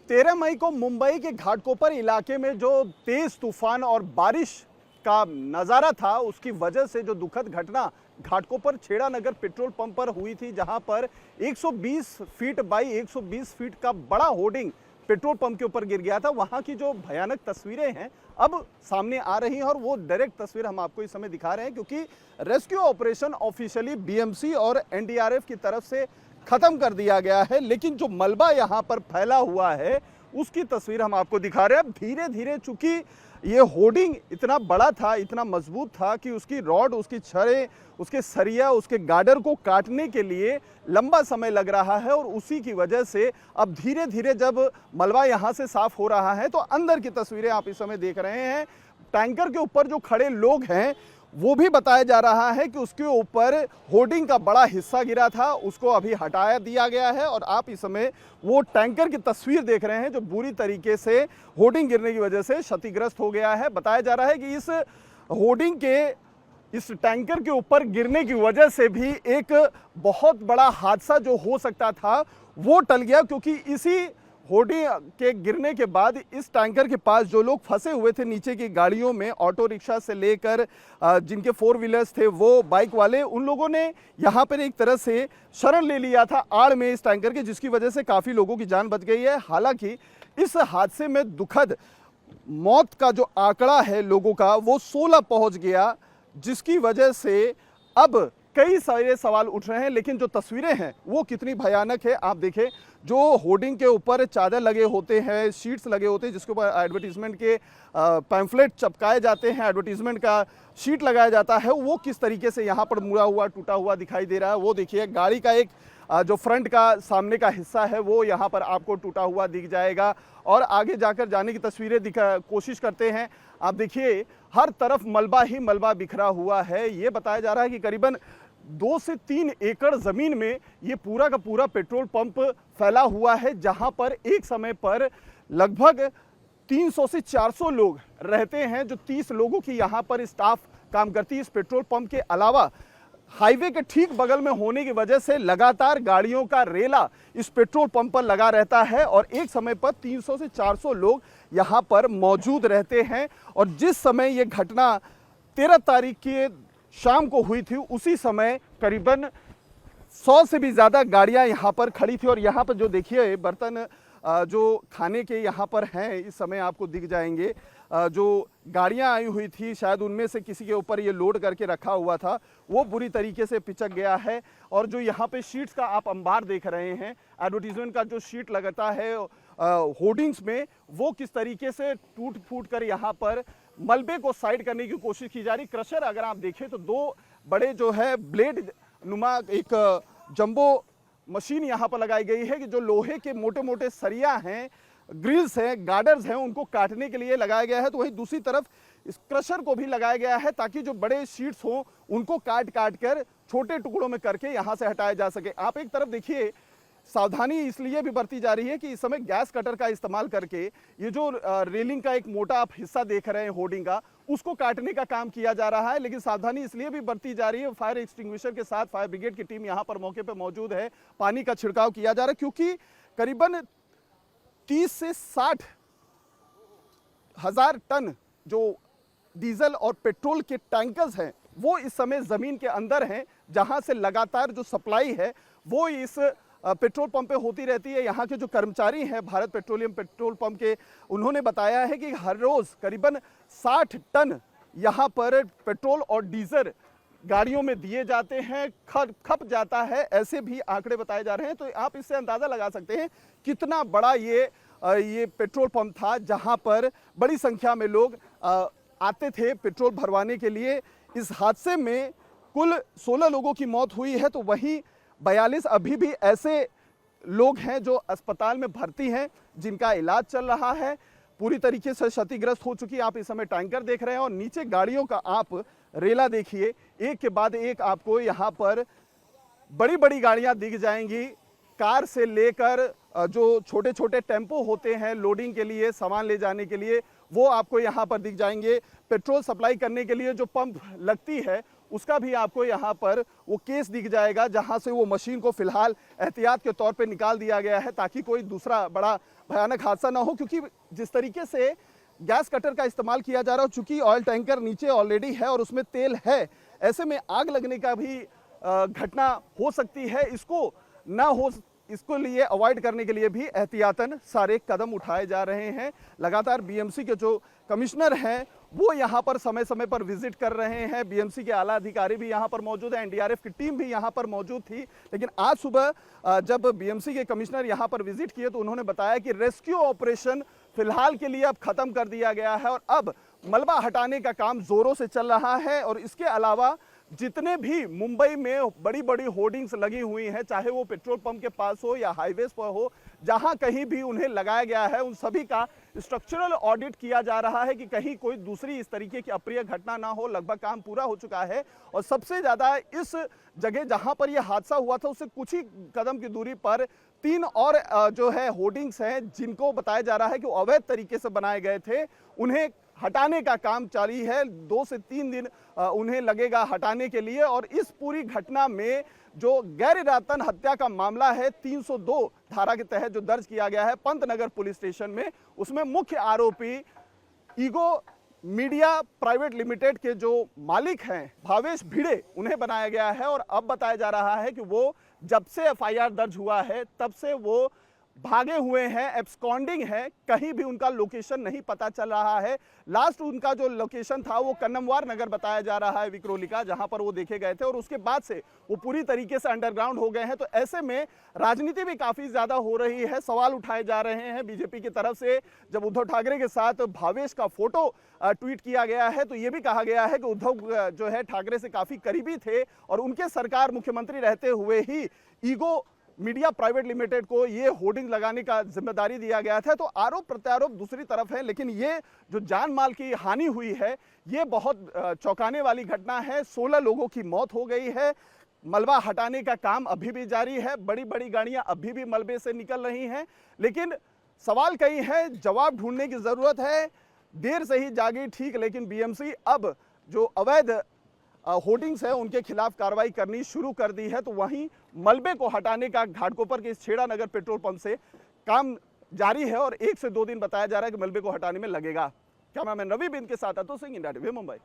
13 मई को मुंबई के घाटकोपर इलाके में जो तेज तूफान और बारिश का नज़ारा था, उसकी वजह से जो दुखद घटना घाटकोपर छेड़ा नगर पेट्रोल पंप पर हुई थी, जहां पर 120 फीट बाई 120 फीट का बड़ा होर्डिंग पेट्रोल पंप के ऊपर गिर गया था। वहां की जो भयानक तस्वीरें हैं अब सामने आ रही हैं और वो डायरेक्ट तस्वीर हम आपको इस समय दिखा रहे हैं, क्योंकि रेस्क्यू ऑपरेशन ऑफिशियली बीएमसी और एनडीआरएफ की तरफ से खत्म कर दिया गया है, लेकिन जो मलबा यहाँ पर फैला हुआ है उसकी तस्वीर हम आपको दिखा रहे हैं। धीरे धीरे चूंकि ये होर्डिंग इतना बड़ा था, इतना मजबूत था कि उसकी रॉड, उसकी छड़ें, उसके सरिया, उसके गार्डर को काटने के लिए लंबा समय लग रहा है और उसी की वजह से अब धीरे धीरे जब मलबा यहाँ से साफ हो रहा है तो अंदर की तस्वीरें आप इस समय देख रहे हैं। टैंकर के ऊपर जो खड़े लोग हैं वो भी बताया जा रहा है कि उसके ऊपर होर्डिंग का बड़ा हिस्सा गिरा था, उसको अभी हटाया दिया गया है और आप इस समय वो टैंकर की तस्वीर देख रहे हैं जो बुरी तरीके से होर्डिंग गिरने की वजह से क्षतिग्रस्त हो गया है। बताया जा रहा है कि इस होर्डिंग के, इस टैंकर के ऊपर गिरने की वजह से भी एक बहुत बड़ा हादसा जो हो सकता था वो टल गया, क्योंकि इसी होर्डिंग के गिरने के बाद इस टैंकर के पास जो लोग फंसे हुए थे नीचे की गाड़ियों में, ऑटो रिक्शा से लेकर जिनके 4 व्हीलर्स थे, वो बाइक वाले, उन लोगों ने यहाँ पर एक तरह से शरण ले लिया था आड़ में इस टैंकर के, जिसकी वजह से काफ़ी लोगों की जान बच गई है। हालांकि इस हादसे में दुखद मौत का जो आंकड़ा है लोगों का वो 16 पहुँच गया, जिसकी वजह से अब कई सारे सवाल उठ रहे हैं। लेकिन जो तस्वीरें हैं वो कितनी भयानक है आप देखें। जो होर्डिंग के ऊपर चादर लगे होते हैं, शीट्स लगे होते हैं, जिसके ऊपर एडवर्टीजमेंट के पैम्फलेट चिपकाए जाते हैं, एडवर्टीजमेंट का शीट लगाया जाता है, वो किस तरीके से यहाँ पर मुड़ा हुआ, टूटा हुआ दिखाई दे रहा है। वो देखिए, गाड़ी का एक जो फ्रंट का सामने का हिस्सा है वो यहाँ पर आपको टूटा हुआ दिख जाएगा। और आगे जाकर जाने की तस्वीरें कोशिश करते हैं। आप देखिए, हर तरफ मलबा ही मलबा बिखरा हुआ है। ये बताया जा रहा है कि करीबन 2 से 3 एकड़ जमीन में ये पूरा का पूरा पेट्रोल पंप फैला हुआ है, जहां पर एक समय पर लगभग 300 से 400 लोग रहते हैं। जो 30 लोगों की यहां पर स्टाफ काम करती है। इस पेट्रोल पंप के अलावा हाईवे के ठीक बगल में होने की वजह से लगातार गाड़ियों का रेला इस पेट्रोल पंप पर लगा रहता है और एक समय पर 300 से 400 लोग यहां पर मौजूद रहते हैं। और जिस समय ये घटना 13 तारीख की शाम को हुई थी, उसी समय करीबन 100 से भी ज़्यादा गाड़ियां यहां पर खड़ी थी। और यहां पर जो देखिए बर्तन जो खाने के यहां पर हैं, इस समय आपको दिख जाएंगे। जो गाड़ियां आई हुई थी, शायद उनमें से किसी के ऊपर ये लोड करके रखा हुआ था, वो बुरी तरीके से पिचक गया है। और जो यहाँ पे शीट्स का आप अंबार देख रहे हैं, एडवर्टीजमेंट का जो शीट लगता है होर्डिंग्स में, वो किस तरीके से टूट फूट कर यहाँ पर मलबे को साइड करने की कोशिश की जा रही। क्रशर अगर आप देखें तो 2 बड़े जो है ब्लेड नुमा एक जंबो मशीन यहाँ पर लगाई गई है कि जो लोहे के मोटे मोटे सरिया हैं, ग्रिल्स हैं, गार्डर्स हैं, उनको काटने के लिए लगाया गया है। तो वहीं दूसरी तरफ इस क्रशर को भी लगाया गया है ताकि जो बड़े शीट्स हों उनको काट काट कर छोटे टुकड़ों में करके यहाँ से हटाया जा सके। आप एक तरफ देखिए, सावधानी इसलिए भी बरती जा रही है कि इस समय गैस कटर का इस्तेमाल करके ये जो रेलिंग का एक मोटा आप हिस्सा देख रहे हैं होर्डिंग का, उसको काटने का काम किया जा रहा है। लेकिन सावधानी इसलिए भी बरती जा रही है, फायर एक्सटिंग्विशर के साथ फायर ब्रिगेड की टीम यहाँ पर मौके पर मौजूद है, पानी का छिड़काव किया जा रहा है, क्योंकि करीबन 30 से 60 हजार टन जो डीजल और पेट्रोल के टैंकर्स हैं वो इस समय जमीन के अंदर हैं, जहां से लगातार जो सप्लाई है वो इस पेट्रोल पंप पे होती रहती है। यहाँ के जो कर्मचारी हैं भारत पेट्रोलियम पेट्रोल पंप के, उन्होंने बताया है कि हर रोज करीबन 60 टन यहाँ पर पेट्रोल और डीजल गाड़ियों में दिए जाते हैं, खप जाता है, ऐसे भी आंकड़े बताए जा रहे हैं। तो आप इससे अंदाजा लगा सकते हैं कितना बड़ा ये पेट्रोल पंप था, जहां पर बड़ी संख्या में लोग आते थे पेट्रोल भरवाने के लिए। इस हादसे में कुल 16 लोगों की मौत हुई है, तो वहीं 42 अभी भी ऐसे लोग हैं जो अस्पताल में भर्ती हैं, जिनका इलाज चल रहा है। पूरी तरीके से क्षतिग्रस्त हो चुकी आप इस समय टैंकर देख रहे हैं और नीचे गाड़ियों का आप रेला देखिए, एक के बाद एक आपको यहाँ पर बड़ी बड़ी गाड़ियाँ दिख जाएंगी। कार से लेकर जो छोटे छोटे टेम्पो होते हैं लोडिंग के लिए, सामान ले जाने के लिए, वो आपको यहाँ पर दिख जाएंगे। पेट्रोल सप्लाई करने के लिए जो पंप लगती है उसका भी आपको यहाँ पर वो केस दिख जाएगा, जहाँ से वो मशीन को फिलहाल एहतियात के तौर पे निकाल दिया गया है ताकि कोई दूसरा बड़ा भयानक हादसा ना हो, क्योंकि जिस तरीके से गैस कटर का इस्तेमाल किया जा रहा है, चूंकि ऑयल टैंकर नीचे ऑलरेडी है और उसमें तेल है, ऐसे में आग लगने का भी घटना हो सकती है। इसको लिए अवॉइड करने के लिए भी एहतियातन सारे कदम उठाए जा रहे हैं। लगातार बीएमसी के जो कमिश्नर हैं वो यहाँ पर समय समय पर विजिट कर रहे हैं। बीएमसी के आला अधिकारी भी यहाँ पर मौजूद हैं, एनडीआरएफ की टीम भी यहाँ पर मौजूद थी। लेकिन आज सुबह जब बीएमसी के कमिश्नर यहाँ पर विजिट किए तो उन्होंने बताया कि रेस्क्यू ऑपरेशन फिलहाल के लिए अब खत्म कर दिया गया है और अब मलबा हटाने का काम जोरों से चल रहा है। और इसके अलावा जितने भी मुंबई में बड़ी बड़ी होर्डिंग्स लगी हुई हैं, चाहे वो पेट्रोल पंप के पास हो या हाईवेज पर हो, जहां कहीं भी उन्हें लगाया गया है, उन सभी का स्ट्रक्चरल ऑडिट किया जा रहा है कि कहीं कोई दूसरी इस तरीके की अप्रिय घटना ना हो। लगभग काम पूरा हो चुका है और सबसे ज्यादा इस जगह जहां पर यह हादसा हुआ था उससे कुछ ही कदम की दूरी पर 3 और जो है होर्डिंग्स हैं, जिनको बताया जा रहा है कि अवैध तरीके से बनाए गए थे, उन्हें हटाने का काम जारी है। 2 से 3 दिन उन्हें लगेगा हटाने के लिए। और इस पूरी घटना में जो गैर इरादतन हत्या का मामला है 302 धारा के तहत जो दर्ज किया गया है पंतनगर पुलिस स्टेशन में, उसमें मुख्य आरोपी ईगो मीडिया प्राइवेट लिमिटेड के जो मालिक हैं भावेश भिड़े, उन्हें बनाया गया है। और अब बताया जा रहा है कि वो जब से एफआईआर दर्ज हुआ है तब से वो भागे हुए हैं, एब्सकॉन्डिंग है, कहीं भी उनका लोकेशन नहीं पता चल रहा है। लास्ट उनका जो लोकेशन था वो कन्नमवार नगर बताया जा रहा है, विक्रोली का, जहां पर वो देखे गए थे और उसके बाद से वो पूरी तरीके से अंडरग्राउंड हो गए हैं। तो ऐसे में राजनीति भी काफी ज्यादा हो रही है, सवाल उठाए जा रहे हैं बीजेपी की तरफ से। जब उद्धव ठाकरे के साथ भावेश का फोटो ट्वीट किया गया है तो ये भी कहा गया है कि उद्धव जो है ठाकरे से काफी करीबी थे और उनके सरकार मुख्यमंत्री रहते हुए ही ईगो मीडिया प्राइवेट लिमिटेड को ये होर्डिंग लगाने का जिम्मेदारी दिया गया था। तो आरोप प्रत्यारोप दूसरी तरफ है, लेकिन ये जो जान माल की हानि हुई है ये बहुत चौंकाने वाली घटना है। 16 लोगों की मौत हो गई है। मलबा हटाने का काम अभी भी जारी है, बड़ी बड़ी गाड़ियां अभी भी मलबे से निकल रही हैं, लेकिन सवाल कई हैं, जवाब ढूंढने की जरूरत है। देर से ही जागी ठीक, लेकिन बीएमसी अब जो अवैध होर्डिंग्स है उनके खिलाफ कार्रवाई करनी शुरू कर दी है। तो वहीं मलबे को हटाने का घाटकोपर के इस छेड़ा नगर पेट्रोल पंप से काम जारी है और 1 से 2 दिन बताया जा रहा है कि मलबे को हटाने में लगेगा। कैमरामैन रवि बिंद के साथ अतुल सिंह, इंडिया टीवी मुंबई।